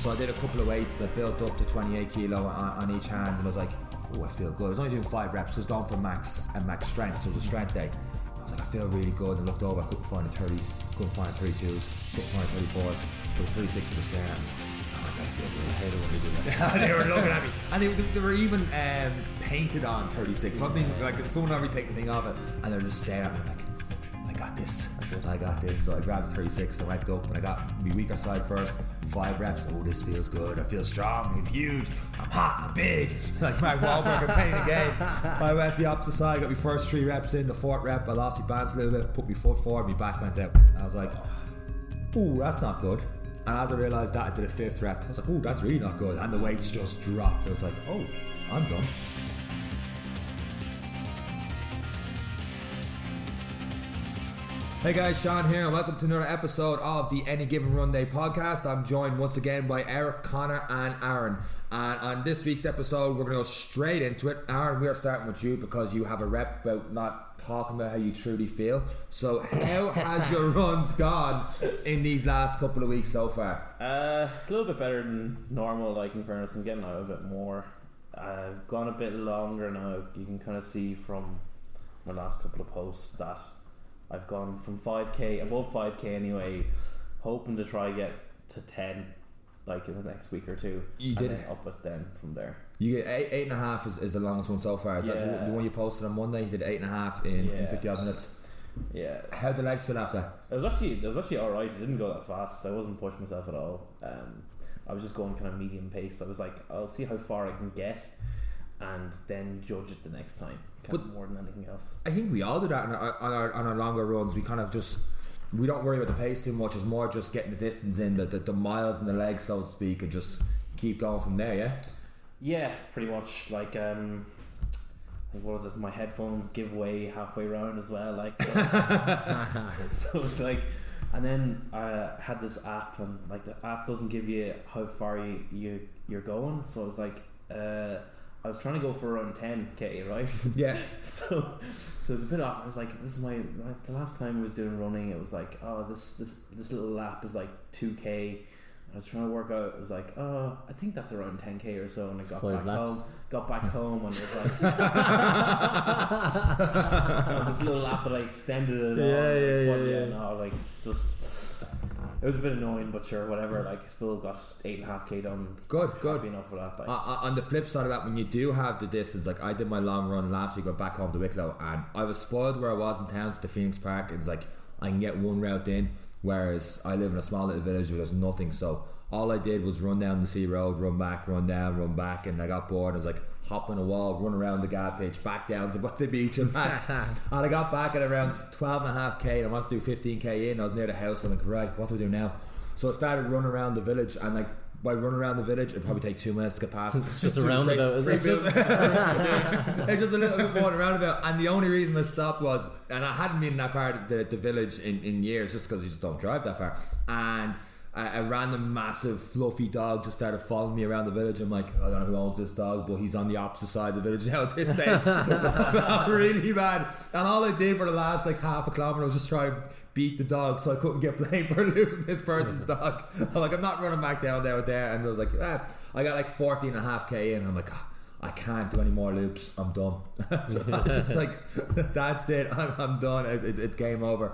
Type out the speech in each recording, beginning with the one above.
So I did a couple of weights that built up to 28 kilo on each hand, and I was like, oh, I feel good. I was only doing 5 reps, because I was going for max strength, so it was a strength day. I was like, I feel really good. And looked over, I couldn't find the 30s, couldn't find the 32s, couldn't find the 34s, but the 36s was staring at me. I'm like, I feel good. I hate it when they do that. They were looking at me, and they were even painted on 36. Something like someone already take the thing off it, and they were just staring at me like, I got this. I got this. So I grabbed the 36, I went up, and I got my weaker side first. 5 reps. Oh, this feels good. I feel strong. I'm huge. I'm hot. I'm big. Like Mark Wahlberg playing a game. I went the opposite side. Got my first 3 reps in. The 4th rep, I lost my balance a little bit. Put my foot forward. My back went out. I was like, ooh, that's not good. And as I realised that, I did a 5th rep. I was like, ooh, that's really not good. And the weights just dropped. I was like, oh, I'm done. Hey guys, Seán here, and welcome to another episode of the Any Given Runday podcast. I'm joined once again by Eric, Conor and Aaron. And on this week's episode, we're going to go straight into it. Aaron, we are starting with you because you have a rep about not talking about how you truly feel. So how has your runs gone in these last couple of weeks so far? A little bit better than normal, like in fairness. I'm getting out a bit more. I've gone a bit longer now. You can kind of see from my last couple of posts that I've gone from 5k, above 5k anyway, hoping to try get to 10 like in the next week or two. You did it up it then from there. You get 8.5 is the longest one so far. Is that the one you posted on Monday? You did 8.5 in 50 odd minutes. Yeah. How'd the legs feel after that? It was actually alright. It didn't go that fast. I wasn't pushing myself at all. I was just going kind of medium pace. I was like, I'll see how far I can get and then judge it the next time. More than anything else. I think we all do that on our longer runs. We kind of just, we don't worry about the pace too much. It's more just getting the distance in, the miles in the legs, so to speak, and just keep going from there. Yeah, pretty much. Like what was it? My headphones give way halfway around as well. Like so it's like, and then I had this app, and like the app doesn't give you how far you're going. So I was like, I was trying to go for around 10k, right? Yeah. So it's a bit off. I was like, this is the last time I was doing running, it was like, oh, this little lap is like 2k. I was trying to work out. It was like, oh, I think that's around 10k or so. And I got back home, and it was like this little lap that I extended it on. It was a bit annoying, but sure, whatever. Like, still got 8.5k done. Good. Happy enough for that. Like. On the flip side of that, when you do have the distance, like I did my long run last week, went back home to Wicklow, and I was spoiled where I was in town to the Phoenix Park. And it's like I can get one route in, whereas I live in a small little village where there's nothing. So all I did was run down the sea road, run back, run down, run back, and I got bored. I was like, hop on a wall, run around the guard pitch, back down to the beach and back. And I got back at around 12.5k, and I wanted to do 15k in. I was near the house. I'm like, right, what do we do now? So I started running around the village, and like by running around the village, it'd probably take 2 minutes to get past. It's just a roundabout, isn't it? It's just a little bit more roundabout. And the only reason I stopped was, and I hadn't been in that part of the village in years, just because you just don't drive that far. And a random massive fluffy dog just started following me around the village. I'm like, I don't know who owns this dog, but he's on the opposite side of the village now at this stage. Really bad. And all I did for the last like half a kilometre was just try to beat the dog, so I couldn't get blamed for losing this person's dog. I'm not running back down there. And I was like, I got like 14.5k in. I'm like, I can't do any more loops, I'm done. So I was just like, that's it, I'm done, it's game over.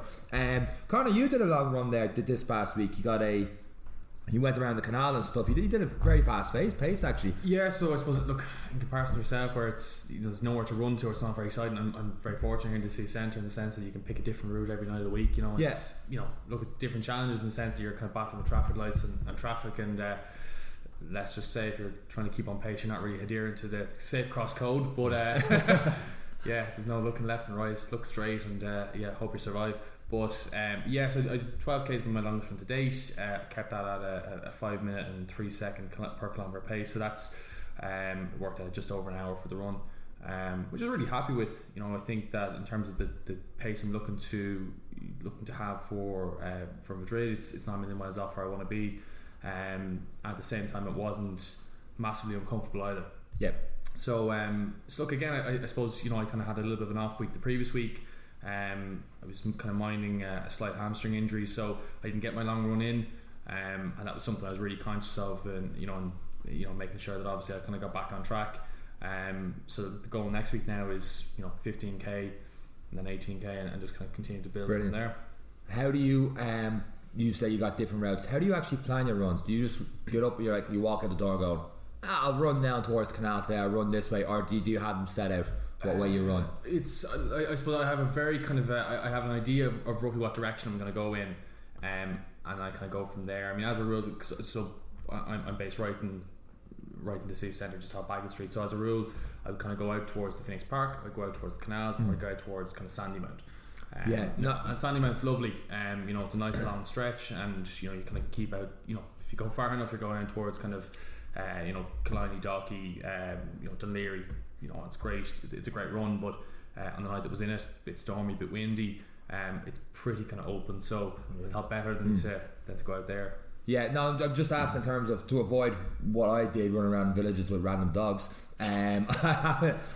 Conor, you did a long run there this past week. You went around the canal and stuff. You did a very fast pace actually. Yeah, so I suppose, look, in comparison to yourself, where there's nowhere to run to, it's not very exciting. I'm very fortunate here in the city centre in the sense that you can pick a different route every night of the week. You know, it's, look at different challenges in the sense that you're kind of battling with traffic lights and traffic, and let's just say if you're trying to keep on pace, you're not really adhering to the safe cross code, but yeah, there's no looking left and right, look straight, and hope you survive. But so 12k has been my longest run to date. Kept that at a 5 minute and 3 second per kilometre pace, so that's worked out just over an hour for the run, which I'm really happy with. You know, I think that in terms of the pace I'm looking to have for Madrid, it's not a million miles off where I want to be. At the same time, it wasn't massively uncomfortable either. Yep. So look, again, I suppose, I kind of had a little bit of an off week the previous week. I was kind of minding a slight hamstring injury, so I didn't get my long run in. and that was something I was really conscious of, and making sure that obviously I kind of got back on track. So the goal next week now is 15k and then 18k, and just kind of continue to build from there. How do you you say you got different routes, how do you actually plan your runs? Do you just get up, you walk out the door going, I'll run down towards Canal today, I'll run this way, or do you have them set out what way you run? I suppose I have a very kind of I have an idea of roughly what direction I'm going to go in, and I kind of go from there. I mean, as a rule, so I'm based right in the city centre, just off Bagel Street. So as a rule, I would kind of go out towards the Phoenix Park, I go out towards the canals, or I go out towards kind of Sandymount. And Sandymount's lovely. It's a nice long stretch, and you kind of keep out. If you go far enough, you're going out towards kind of Killiney, Dalkey, Dunleary. It's great. It's a great run, but on the night that was in it, a bit stormy, a bit windy. It's pretty kind of open, so I thought better than to go out there. Yeah, no, I'm just asking in terms of to avoid what I did, running around villages with random dogs. I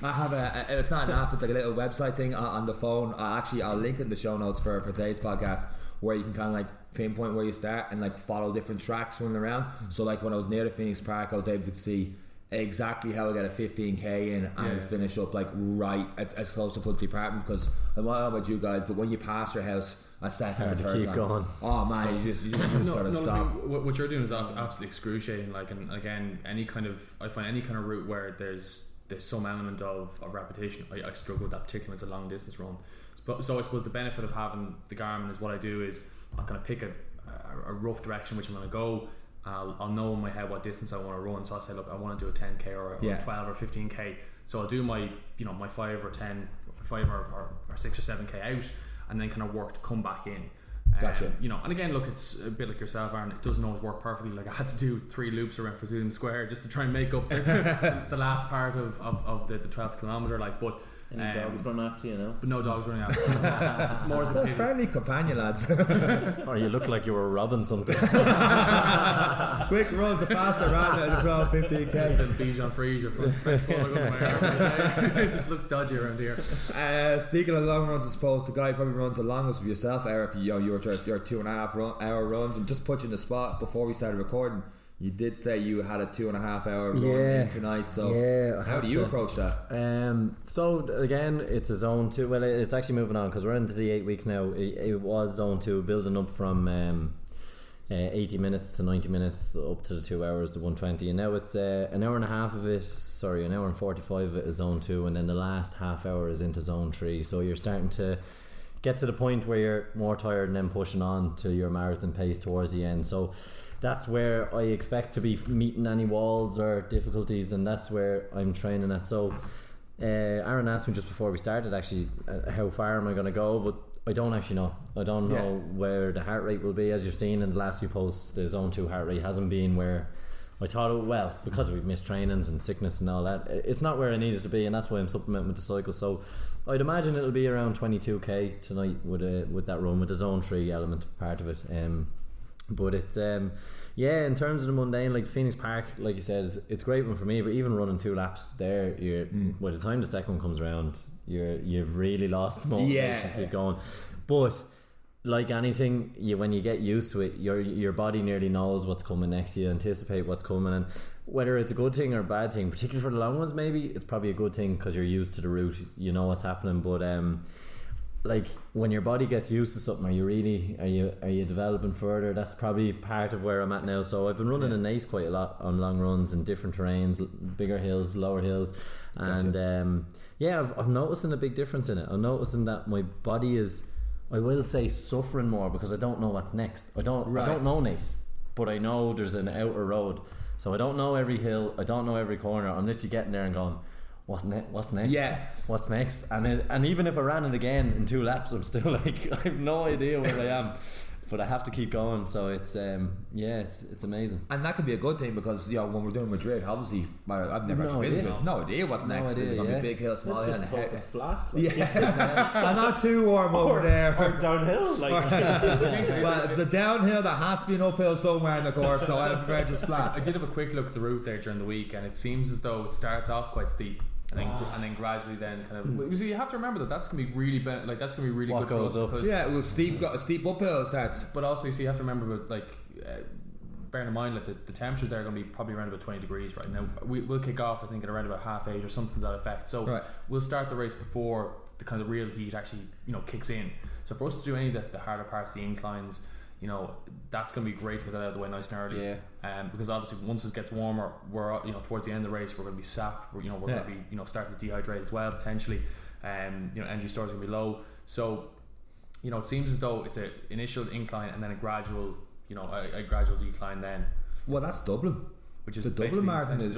have a it's not an app, it's like a little website thing on the phone. I'll link it in the show notes for today's podcast, where you can kind of like pinpoint where you start and like follow different tracks running around. So like when I was near the Phoenix Park, I was able to see exactly how I get a 15k in and finish up like right as close to put the apartment, because I don't know about you guys, but when you pass your house a second or third keep going. Oh man, you just gotta stop. I mean, what you're doing is absolutely excruciating. Like, and again, I find any kind of route where there's some element of repetition, I struggle with that, particularly when it's a long distance run. So I suppose the benefit of having the Garmin is what I do is I'll kind of pick a rough direction which I'm going to go. I'll know in my head what distance I want to run, so I'll say, look, I want to do a 10k or 12 or 15k, so I'll do my 5 or 10 5 or 6 or 7k out, and then kind of work to come back in. Gotcha. And again, look, it's a bit like yourself, Aaron, it doesn't always work perfectly. Like, I had to do 3 loops around Fortune Square just to try and make up the last part of the 12th kilometre, like, but any dogs run after you, no? But no dogs running after you. More as a friendly companion, lads. Or you look like you were robbing something. Quick runs, the faster ran at the 12, 15k. Little Bichon Frise from French Polo. It just looks dodgy around here. Speaking of long runs, I suppose the guy who probably runs the longest with yourself, Eric, your 2.5 hour runs, and just put you in the spot before we started recording. You did say you had a 2.5 hour run in tonight, so how do you approach that? So again, it's a zone 2. Well, it's actually moving on because we're into the 8 week now. It was zone 2, building up from 80 minutes to 90 minutes up to the 2 hours to 120, and now it's an hour and a half of it, an hour and 45 of it is zone 2, and then the last half hour is into zone 3. So you're starting to get to the point where you're more tired and then pushing on to your marathon pace towards the end. So that's where I expect to be meeting any walls or difficulties, and that's where I'm training at. So Aaron asked me just before we started actually how far am I going to go, but I don't actually know. I don't know where the heart rate will be. As you've seen in the last few posts, the zone 2 heart rate hasn't been where I thought it, well, because we've missed trainings and sickness and all that, it's not where I need it to be, and that's why I'm supplementing with the cycle. So I'd imagine it'll be around 22k tonight with that run, with the zone 3 element part of it. But it's in terms of the mundane, like Phoenix Park, like you said, it's a great one for me, but even running 2 laps there, you're by the time the second one comes around, you've really lost the motivation to keep going. But like anything, when you get used to it, your body nearly knows what's coming next. You anticipate what's coming, and whether it's a good thing or a bad thing, particularly for the long ones, maybe it's probably a good thing because you're used to the route, you know what's happening. But like when your body gets used to something, are you developing further? That's probably part of where I'm at now. So I've been running in Nace quite a lot on long runs in different terrains, bigger hills, lower hills, and I've noticing a big difference in it. I'm noticing that my body is, I will say, suffering more because I don't know what's next. I don't know Nace, but I know there's an outer road, so I don't know every hill, I don't know every corner. I'm literally getting there and going, what's next? Yeah. What's next? And even if I ran it again in 2 laps, I'm still like, I have no idea where I am. But I have to keep going, so it's it's amazing. And that could be a good thing because when we're doing Madrid, obviously, I've never actually been to it. No idea what's next. It's going to be big hill, small hill, and it's flat. I'm not too warm over there. Or downhill, well, it's a downhill that has to be an uphill somewhere in the course, so I prefer just flat. I did have a quick look at the route there during the week, and it seems as though it starts off quite steep. And then gradually then kind of so you have to remember that's going to be really that's going to be really what good goes up. It was steep uphill starts, but also you have to remember about bearing in mind that the temperatures there are going to be probably around about 20 degrees right now. We'll kick off I think at around about 8:30 or something to that effect. So we'll start the race before the kind of real heat actually kicks in. So for us to do any of the harder parts, the inclines, that's going to be great to get that out of the way nice and early. Yeah. Because obviously once it gets warmer, we're towards the end of the race we're going to be sapped. We're going to be starting to dehydrate as well potentially. Energy stores are going to be low. So it seems as though it's an initial incline and then a gradual decline then. Well, that's Dublin. Which is the Dublin Marathon you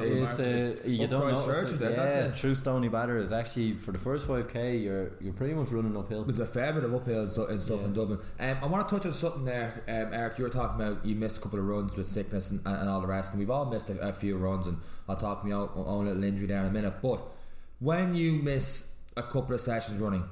don't know. That's it. True Stony Batter is actually for the first 5k you're pretty much running uphill. With a fair bit of uphill and stuff in Dublin. I want to touch on something there, Eric. You were talking about you missed a couple of runs with sickness and all the rest, and we've all missed a few runs, and I'll talk to my own little injury there in a minute. But when you miss a couple of sessions running,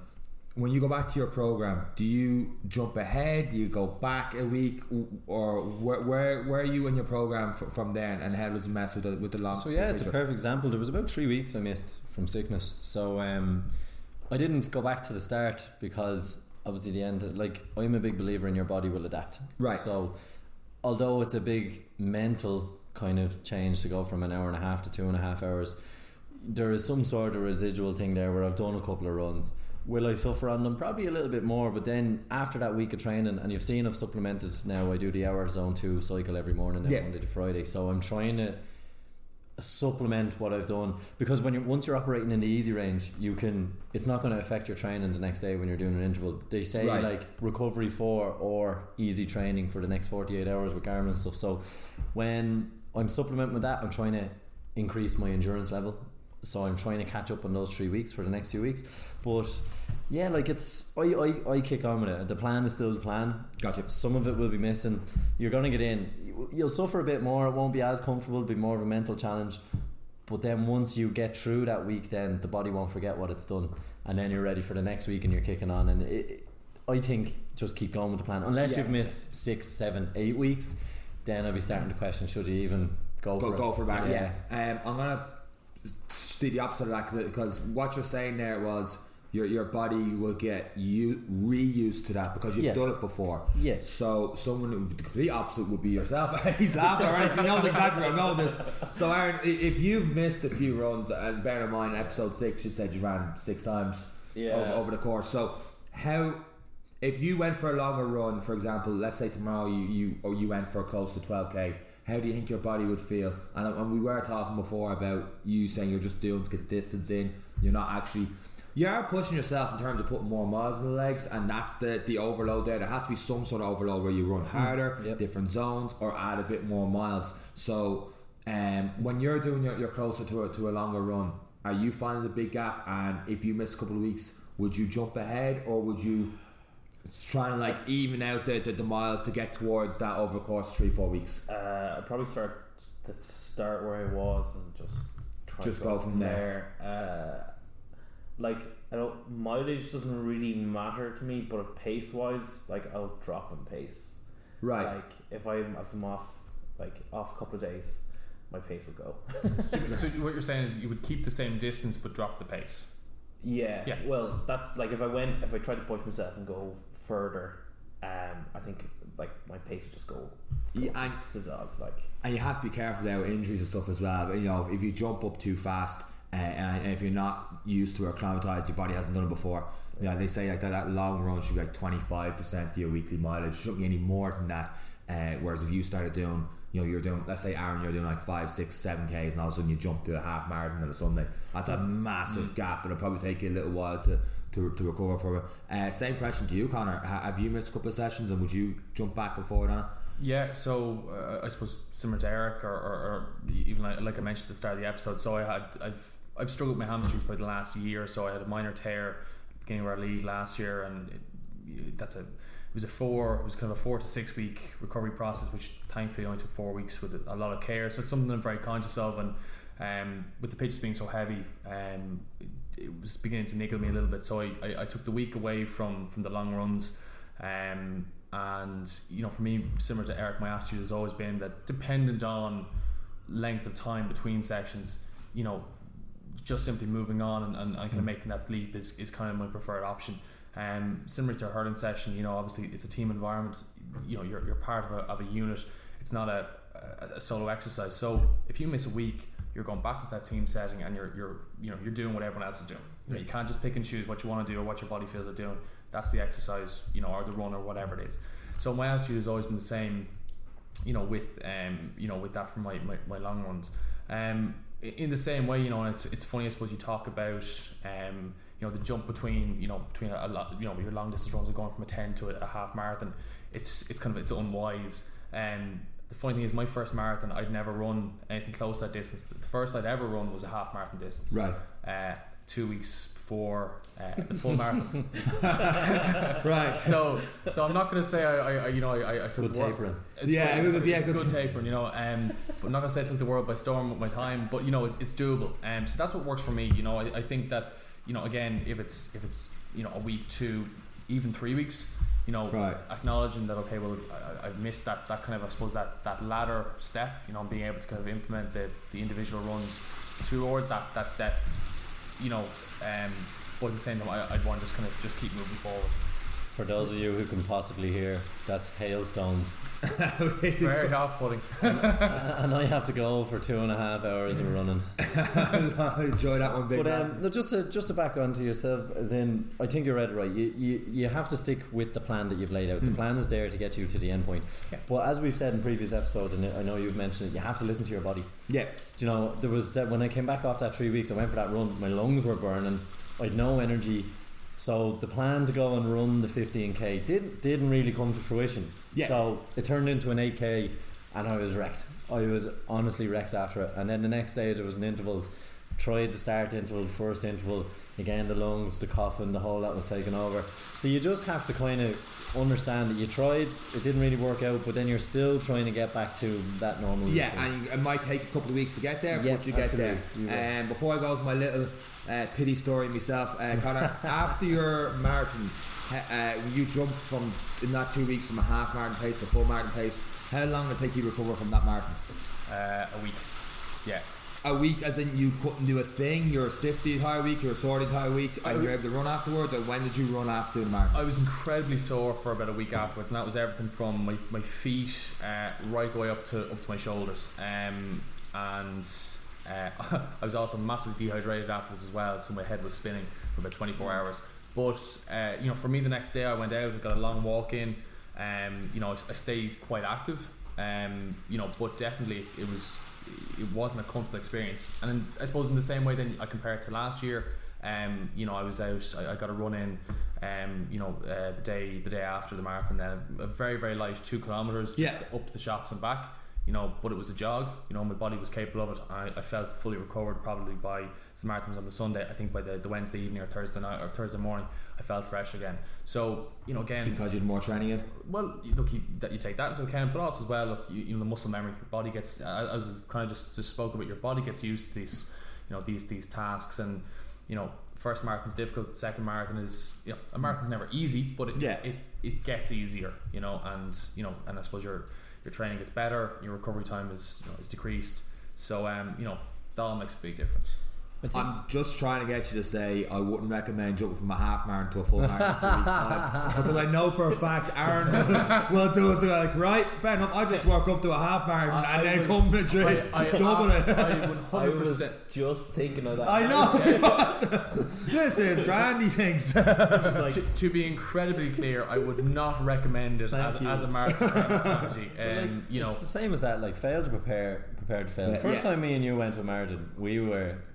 when you go back to your program, do you jump ahead? Do you go back a week, or where are you in your program from there, and how does it mess with the long? So it's a perfect example. There was about 3 weeks I missed from sickness, so I didn't go back to the start because obviously the end. Like, I'm a big believer in your body will adapt. Right. So although it's a big mental kind of change to go from an hour and a half to 2.5 hours, there is some sort of residual thing there where I've done a couple of runs. Will I suffer on them? Probably a little bit more, but then after that week of training, and you've seen I've supplemented now, I do the hour zone 2 cycle every morning now, Monday to Friday, so I'm trying to supplement what I've done, because once you're operating in the easy range, it's not going to affect your training the next day when you're doing an interval. They say like recovery for or easy training for the next 48 hours with Garmin and stuff. So when I'm supplementing with that, I'm trying to increase my endurance level. So I'm trying to catch up on those 3 weeks for the next few weeks. But yeah, like I kick on with it. The plan is still the plan. Gotcha. Some of it will be missing. You're going to get in. You'll suffer a bit more. It won't be as comfortable. It'll be more of a mental challenge. But then once you get through that week, then the body won't forget what it's done. And then you're ready for the next week and you're kicking on. And I think just keep going with the plan. Unless you've missed 6, 7, 8 weeks, then I'll be starting to question, should you even go for it back? I'm going to see the opposite of that, because what you're saying there was your body will get reused to that because you've done it before. So someone, the complete opposite would be yourself. He's laughing already, he knows exactly what I know this. So Aaron, if you've missed a few runs, and bear in mind episode 6 you said you ran 6 times over the course, so how, if you went for a longer run, for example, let's say tomorrow you went for close to 12k, how do you think your body would feel? And we were talking before about you saying you're just doing to get the distance in. You're not actually, you are pushing yourself in terms of putting more miles in the legs, and that's the overload there. There has to be some sort of overload where you run harder, different zones, or add a bit more miles. So when you're doing you're closer to a longer run, are you finding a big gap? And if you miss a couple of weeks, would you jump ahead, or would you try to like even out the miles to get towards that over the course of 3-4 weeks? I'd probably start where I was and just go from there. Mileage doesn't really matter to me, but if pace wise, like, I'll drop in pace. Right. Like if I'm off a couple of days, my pace will go. So what you're saying is you would keep the same distance but drop the pace. Yeah. Well, that's like if I tried to push myself and go further, I think like my pace would just go to the dogs. Like, and you have to be careful there with injuries and stuff as well. But, if you jump up too fast, and if you're not used to or acclimatized, your body hasn't done it before. They say like that long run should be like 25% of your weekly mileage. It shouldn't be any more than that. Whereas if you started doing, you're doing, let's say Aaron, you're doing like 5, 6, 7Ks, and all of a sudden you jump to a half marathon on a Sunday. That's a massive gap, and it'll probably take you a little while to recover from it. Same question to you, Conor. Have you missed a couple of sessions, and would you jump back and forward on it? Yeah, so I suppose similar to Eric, or even like I mentioned at the start of the episode. So I've struggled with my hamstrings for the last year. So I had a minor tear at the beginning of our league last year, and it was kind of a 4 to 6 week recovery process, which thankfully only took 4 weeks with a lot of care. So it's something I'm very conscious of, and with the pitches being so heavy, it was beginning to niggle me a little bit. So I took the week away from the long runs, and for me, similar to Eric, my attitude has always been that, dependent on length of time between sessions, just simply moving on and kind of making that leap is kind of my preferred option. Similar to a hurling session, obviously it's a team environment. You're part of a unit. It's not a a solo exercise. So if you miss a week, you're going back into that team setting, and you're doing what everyone else is doing. You can't just pick and choose what you want to do or what your body feels like doing. That's the exercise, or the run or whatever it is. So my attitude has always been the same, with that for my long runs. In the same way, and it's funny, I suppose, you talk about the jump between a lot, your long distance runs are going from a 10 to a half marathon. It's unwise. The funny thing is, my first marathon, I'd never run anything close to that distance. The first I'd ever run was a half marathon distance. Right. 2 weeks before the full marathon. Right. So I'm not going to say I took good tapering. Good tapering, but I'm not going to say I took the world by storm with my time, but it's doable. So that's what works for me. I think that again, if it's a week, 2, even 3 weeks, right. acknowledging that, okay, well, I've missed that kind of, I suppose, that ladder step, being able to kind of implement the individual runs towards that step, but at the same time, I'd want to just keep moving forward. For those of you who can possibly hear, that's hailstones. Very off-putting. And I have to go for 2.5 hours of running. I enjoy that one big. But just to back onto yourself, as in, I think you're right. You have to stick with the plan that you've laid out. The plan is there to get you to the end point. Yeah. But as we've said in previous episodes, and I know you've mentioned it, you have to listen to your body. Yeah. There was that when I came back off that 3 weeks, I went for that run. My lungs were burning. I had no energy. So the plan to go and run the 15k didn't really come to fruition. Yeah. So it turned into an 8k, and I was wrecked. I was honestly wrecked after it. And then the next day there was an intervals. Tried the start interval, first interval, again the lungs, the coughing, the whole lot was taken over. So you just have to kind of understand that you tried, it didn't really work out, but then you're still trying to get back to that normal routine. Yeah, and it might take a couple of weeks to get there, but you get there. Before I go to my little pity story myself, Conor, after your marathon, you jumped from, in that 2 weeks, from a half marathon pace to a full marathon pace. How long did it take you to recover from that marathon? A week. Yeah. A week, as in you couldn't do a thing, you were stiff the entire week, you were sore the entire week, and you were able to run afterwards, or when did you run after the marathon? I was incredibly sore for about a week afterwards, and that was everything from my feet right the way up to my shoulders, and I was also massively dehydrated afterwards as well, so my head was spinning for about 24 hours. But for me, the next day I went out, I got a long walk in, I stayed quite active, but definitely it wasn't a comfortable experience. And then, I suppose in the same way then I compare it to last year, I was out, I got a run in the day after the marathon, then a very, very light 2 kilometres just up to the shops and back, but it was a jog, my body was capable of it. I felt fully recovered probably by the marathon was on the Sunday. I think by the Wednesday evening or Thursday night or Thursday morning I felt fresh again. So again, because you had more training in, well, look, you take that into account, but also as well, look, the muscle memory, your body gets, I kind of just spoke about, your body gets used to these these tasks, and first marathon's difficult, second marathon is, a marathon's never easy, but it gets easier, and and I suppose your training gets better, your recovery time is decreased, so that all makes a big difference. I'm just trying to get you to say I wouldn't recommend jumping from a half marathon to a full marathon in 2 weeks time, because I know for a fact Aaron will do us like, right, fair enough, I just work up to a half marathon and then come Madrid, double it. I was just thinking of that. I know. This is grand, he thinks. To be incredibly clear, I would not recommend it as a marathon strategy. It's the same as that, like, fail to prepare to fail. The first time me and you went to a marathon,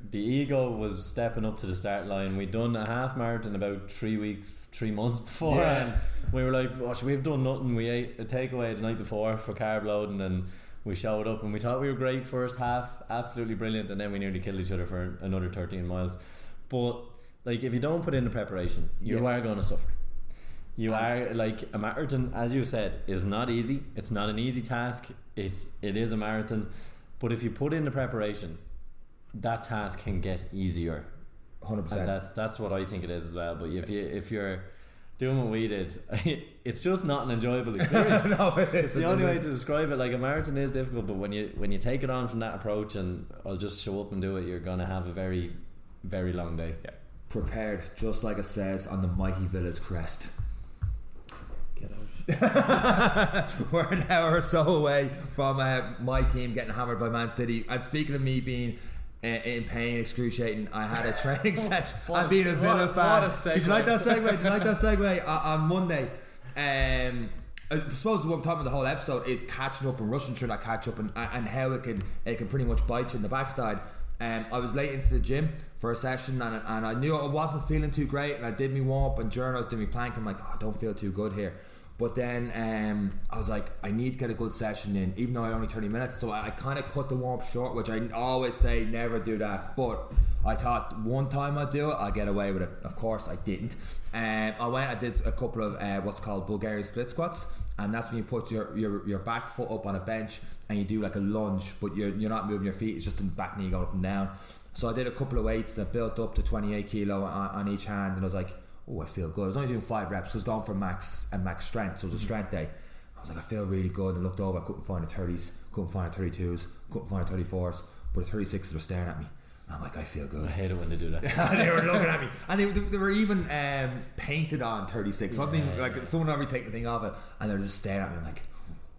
the ego was stepping up to the start line. We'd done a half marathon about 3 months before, and we were like, we've done nothing. We ate a takeaway the night before for carb loading, and we showed up and we thought we were great first half, absolutely brilliant, and then we nearly killed each other for another 13 miles. But like, if you don't put in the preparation, you are going to suffer. You are, like, a marathon, as you said, is not easy. It's not an easy task. It is a marathon, but if you put in the preparation, that task can get easier. 100%. And that's what I think it is as well. But if you're doing what we did, it's just not an enjoyable experience. No, it's the only way to describe it. Like, a marathon is difficult, but when you take it on from that approach and I'll just show up and do it, you're gonna have a very, very long day. Prepared, just like it says on the mighty Villa's crest. Get out. We're an hour or so away from my team getting hammered by Man City. And speaking of me being in pain, excruciating, I had a training session. I'm being a Villa fan. Did you like that segue? On Monday. I suppose what I'm talking about the whole episode is catching up and rushing through that catch up and how it can pretty much bite you in the backside. I was late into the gym for a session and I knew I wasn't feeling too great, and I did me warm up and during I was doing me plank, I'm like, oh, I don't feel too good here. But then I was like, I need to get a good session in, even though I only 30 minutes. So I kind of cut the warm up short, which I always say never do that. But I thought one time I'd do it, I'll get away with it. Of course I didn't. I did a couple of what's called Bulgarian split squats, and that's when you put your back foot up on a bench and you do like a lunge, but you're not moving your feet, it's just the back knee going up and down. So I did a couple of weights that built up to 28 kilo on each hand, and I was like, oh, I feel good. I was only doing 5 reps, so I was going for max strength, so it was a strength day. I was like, I feel really good, and I looked over, I couldn't find the 30s, couldn't find the 32s, couldn't find the 34s, but the 36s were staring at me. I'm like, I feel good. I hate it when they do that. They were looking at me, and they were even painted on 36. Like someone already taken the thing off it, and they're just staring at me. I'm like,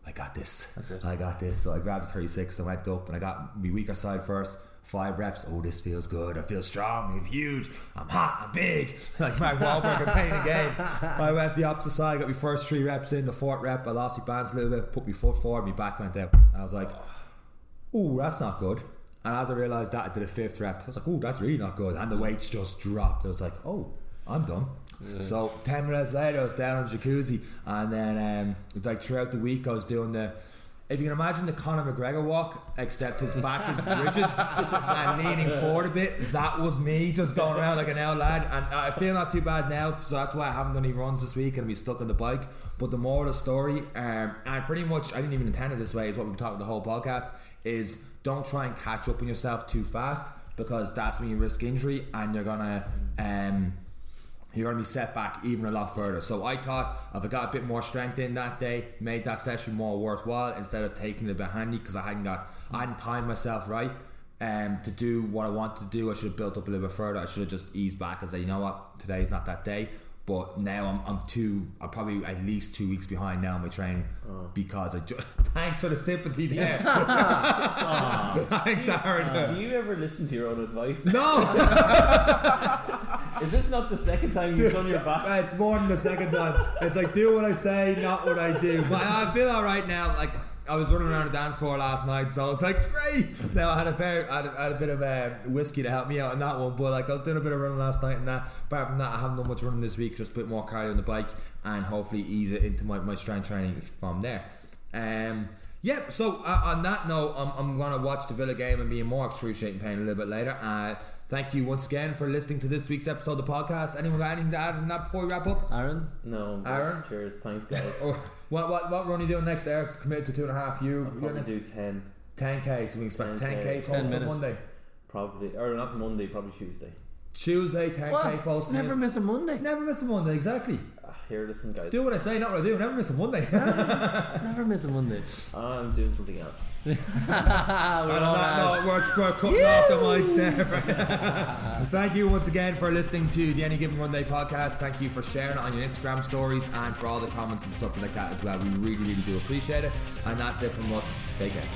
I got this. That's it. I got this. So I grabbed the 36. I went up and I got my weaker side first. 5 reps. Oh, this feels good. I feel strong. I'm huge. I'm hot. I'm big. Like Mark Wahlberg playing a game. I went the opposite side. Got my first 3 reps in. The 4th rep, I lost my balance a little bit. Put my foot forward. My back went out. I was like, ooh, that's not good. And as I realised that, I did a 5th rep. I was like, ooh, that's really not good. And the weights just dropped. I was like, oh, I'm done. Yeah. So 10 minutes later I was down in the jacuzzi, and then like throughout the week I was doing if you can imagine the Conor McGregor walk, except his back is rigid and leaning forward a bit. That was me just going around like an old lad, and I feel not too bad now, so that's why I haven't done any runs this week and we stuck on the bike. But the moral of the story, and pretty much I didn't even intend it this way, is what we've been talking the whole podcast, is don't try and catch up on yourself too fast, because that's when you risk injury and you're gonna be set back even a lot further. So I thought if I got a bit more strength in that day, made that session more worthwhile instead of taking it a bit handy, because I hadn't timed myself right to do what I wanted to do. I should have built up a little bit further. I should have just eased back and say, you know what, today's not that day. But now I'm probably at least 2 weeks behind now in my training because thanks for the sympathy there. Thanks, Aaron. Do you ever listen to your own advice? No. Is this not the second time you've done your back? It's more than the second time. It's like, do what I say, not what I do. But I feel alright now. Like, I was running around the dance floor last night, so I was like, great. Now I had a bit of whiskey to help me out on that one, but like I was doing a bit of running last night and that. Apart from that, I haven't done much running this week, just a bit more cardio on the bike and hopefully ease it into my strength training from there. So on that note, I'm going to watch the Villa game and be in more excruciating pain a little bit later. Thank you once again for listening to this week's episode of the podcast. Anyone got anything to add on that before we wrap up? Aaron? No. Aaron? Cheers. Thanks, guys. What run are you doing next? Eric's committed to 2.5. I'll probably do 10. 10k, so we expect 10k post on Monday. Probably, or not Monday, probably Tuesday, 10k post. Never miss a Monday. Never miss a Monday, exactly. Here, listen, guys. Do what I say, not what I do. Never miss a Monday. Never miss a Monday. I'm doing something else. We're cutting off the mics there. Thank you once again for listening to the Any Given Runday podcast. Thank you for sharing it on your Instagram stories and for all the comments and stuff like that as well. We really, really do appreciate it. And that's it from us. Take care.